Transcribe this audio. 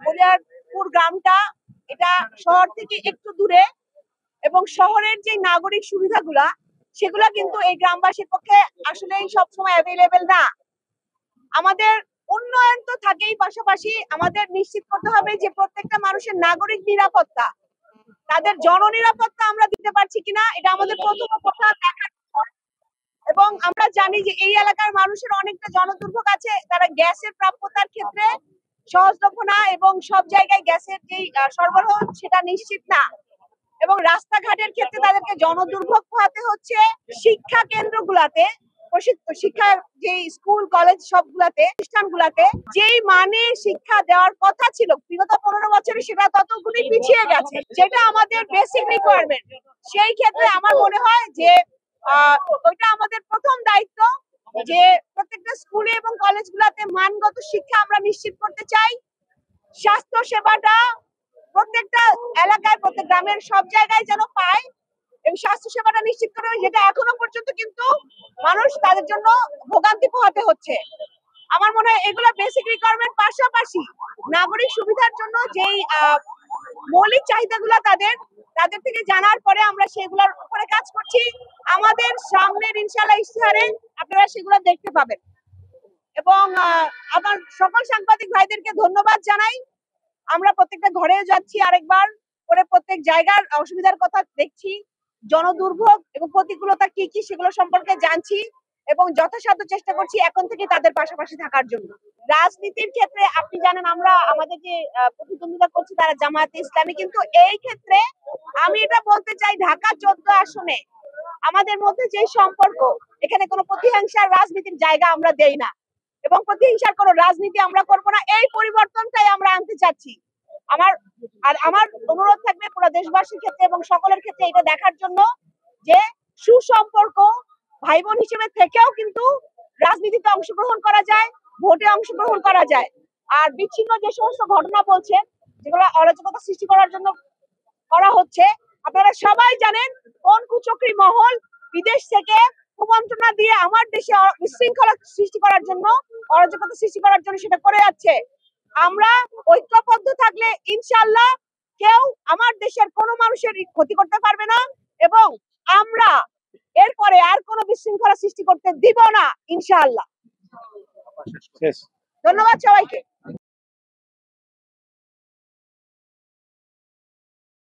বলিয়ারপুর গ্রামটা এটা শহর থেকে একটু দূরে এবং শহরের যে নাগরিক সুবিধাগুলা সেগুলা কিন্তু এই গ্রামবাসীর পক্ষে আসলেই সবসময় অ্যাভেলেবেল না। আমাদের উন্নয়ন তো থাকেই, পাশাপাশি আমাদের নিশ্চিত করতে হবে যে প্রত্যেকটা মানুষের নাগরিক নিরাপত্তা, তাদের জননিরাপত্তা আমরা দিতে পারছি কিনা, এটা আমাদের প্রথম কথা দেখার। এবং আমরা জানি যে এই এলাকার মানুষের অনেকটা জনদুর্ভোগ আছে, তারা গ্যাসের প্রাপ্যতার ক্ষেত্রে সহজলভ্য না এবং সব জায়গায় গ্যাসের যে সরবরাহ সেটা নিশ্চিত না, এবং রাস্তাঘাটের ক্ষেত্রে তাদেরকে জনদুর্ভোগ পোহাতে হচ্ছে। শিক্ষা কেন্দ্রগুলাতে, শিক্ষা যে স্কুল কলেজ সবগুলাতে, প্রতিষ্ঠানগুলাতে যেই মানে শিক্ষা দেওয়ার কথা ছিল বিগত 15 বছরে সেটা ততগুলি পিছিয়ে গেছে, যেটা আমাদের বেসিক রিকোয়ারমেন্ট। সেই ক্ষেত্রে আমার মনে হয় যে ওইটা আমাদের প্রথম দায়িত্ব যে প্রত্যেকটা স্কুলে এবং কলেজগুলোতে মানগত শিক্ষা আমরা নিশ্চিত করতে চাই। স্বাস্থ্য সেবাটা প্রত্যেকটা এলাকায়, প্রত্যেক গ্রামের সব জায়গায় যেন পায় এবং স্বাস্থ্য সেবাটা নিশ্চিত করে, যেটা এখনো পর্যন্ত কিন্তু মানুষ তাদের জন্য ভোগান্তি পোহাতে হচ্ছে। আমার মনে হয় এগুলো বেসিক রিকোয়ারমেন্ট, পাশাপাশি নাগরিক সুবিধার জন্য যেই মৌলিক চাহিদাগুলো তাদের থেকে জানার পরে আমরা সেগুলোর উপরে কাজ করছি। আমাদের সামনের ইনশাআল্লাহ ইশতেহারে আপনারা সেগুলো দেখতে পাবেন। এবং আমার সকল সাংবাদিক ভাইদেরকে ধন্যবাদ জানাই। আমরা প্রত্যেকটা ঘরে যাচ্ছি আরেকবার করে, প্রত্যেক জায়গার অসুবিধার কথা দেখছি, জনদুর্ভোগ এবং প্রতিকূলতা কি কি সেগুলো সম্পর্কে জানছি এবং যথাসাধ্য চেষ্টা করছি এখন থেকে তাদের পাশাপাশি থাকার জন্য। রাজনীতির ক্ষেত্রে আপনি জানেন আমরা আমাদের যে প্রতিদ্বন্দ্বিতা করছি তারা জামায়াতে ইসলামী, কিন্তু এই ক্ষেত্রে আমি এটা বলতে চাই ঢাকা 14 আসনে আমাদের মধ্যে যে সম্পর্ক, এখানে কোনো প্রতিহিংসার রাজনীতির জায়গা আমরা দেই না এবং প্রতিহিংসার কোনো রাজনীতি আমরা করব না। এই পরিবর্তনটাই আমরা আনতে চাচ্ছি। আমার অনুরোধ থাকবে পুরো দেশবাসীর ক্ষেত্রে এবং সকলের ক্ষেত্রে এটা দেখার জন্য যে সুসম্পর্ক ভাই বোন হিসেবে থেকেও কিন্তু রাজনীতিতে অংশগ্রহণ করা যায়, ভোটে অংশগ্রহণ করা যায়। আর বিচ্ছিন্ন যে সমস্ত ঘটনা বলছেন যেগুলো অরাজকতা সৃষ্টি করার জন্য করা হচ্ছে, আপনারা সবাই জানেন কোন কুচক্রী মহল বিদেশ থেকে কুমন্ত্রণা দিয়ে আমার দেশে বিশৃঙ্খলা সৃষ্টি করার জন্য, অরাজকতা সৃষ্টি করার জন্য সেটা করে যাচ্ছে। আমরা ঐক্যবদ্ধ থাকলে ইনশাআল্লাহ কেউ আমার দেশের কোনো মানুষের ক্ষতি করতে পারবে না এবং আমরা এরপরে আর কোনো বিশৃঙ্খলা সৃষ্টি করতে দিব না ইনশাআল্লাহ। ধন্যবাদ সবাইকে।